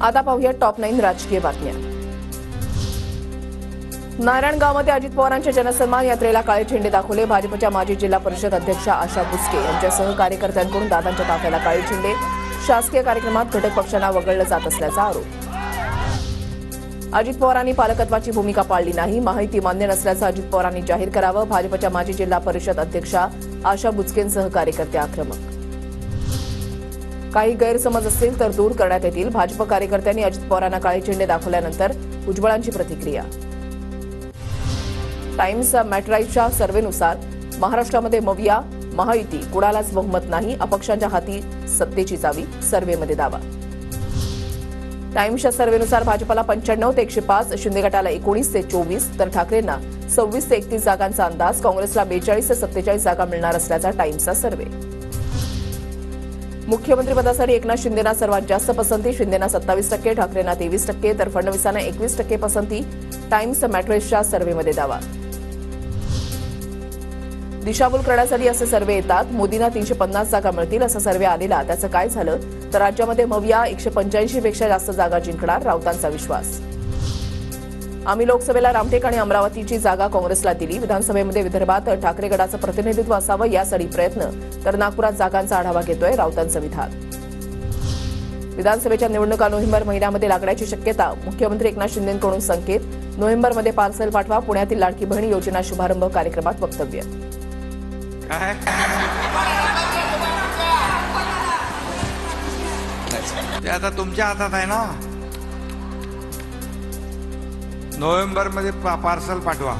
आता पाहूया टॉप 9 राजकीय बातम्या। नारायणगावमध्ये अजित पवारांच्या जनसन्मान यात्रेला काळे झेंडे दाखवले। भाजपच्या माजी जिल्हा परिषद अध्यक्षा आशा बुचके यांच्यासह कार्यकर्त्यांकडून दादांच्या ताफ्याला काळे झेंडे। शासकीय कार्यक्रमात घटक पक्षांना वगळलं जात असल्याचा आरोप। अजित पवारांनी पालकत्वाची भूमिका पाळली नाही, माहिती मान्य नसल्याचं अजित पवारांनी जाहीर करावं। भाजपच्या माजी जिल्हा परिषद अध्यक्षा आशा बुचकेंसह कार्यकर्ते आक्रमक। काही गैरसमज असतील तर दूर करण्यात येतील। भाजप कार्यकर्त्यांनी अजित पवारांना काळे झेंडे दाखवल्यानंतर भुजबळांची प्रतिक्रिया। टाइम्स मॅट्राईजच्या सर्व्हेनुसार महाराष्ट्रामध्ये मविया महायुती कुणालाच बहुमत नाही, अपक्षांच्या हाती सत्तेची चावी, सर्व्हेमध्ये दावा। टाइम्सच्या सर्व्हेनुसार भाजपला 95 ते 105, शिंदे गटाला 19 ते 24 तर ठाकरेंना 26 ते 31 जागांचा अंदाज। काँग्रेसला 42 ते 47 जागा मिळणार असल्याचा टाइम्सचा सर्व्हे। मुख्यमंत्रीपदासाठी एकनाथ शिंदेना सर्वात जास्त पसंती, शिंदेना 27%, ठाकरेंना 23%, तर फडणवीसांना 21% पसंती, टाइम्स मॅट्रेसच्या सर्व्हेमध्ये दावा। दिशाभूल करण्यासाठी असे सर्व्हे येतात। मोदींना 350 जागा मिळतील असा सर्व्हे आलेला, त्याचं काय झालं तर राज्यामध्ये मविया 185 पेक्षा जास्त जागा जिंकणार, राऊतांचा विश्वास। आम्ही लोकसभेला रामटेक आणि अमरावतीची जागा काँग्रेसला दिली, विधानसभेमध्ये विदर्भात ठाकरे गटाचं प्रतिनिधित्व असावं यासाठी प्रयत्न, तर नागपुरात जागांचा आढावा घेतोय, राऊतांचं विधान। विधानसभेच्या निवडणुका नोव्हेंबर महिन्यामध्ये लागण्याची शक्यता, मुख्यमंत्री एकनाथ शिंदेंकडून संकेत, नोव्हेंबरमध्ये पार्सल पाठवा, पुण्यातील लाडकी बहीण योजना शुभारंभ कार्यक्रमात वक्तव्य। ते आता तुमच्या हातात आहे ना, नोव्हेंबर मध्ये पार्सल पाठवा।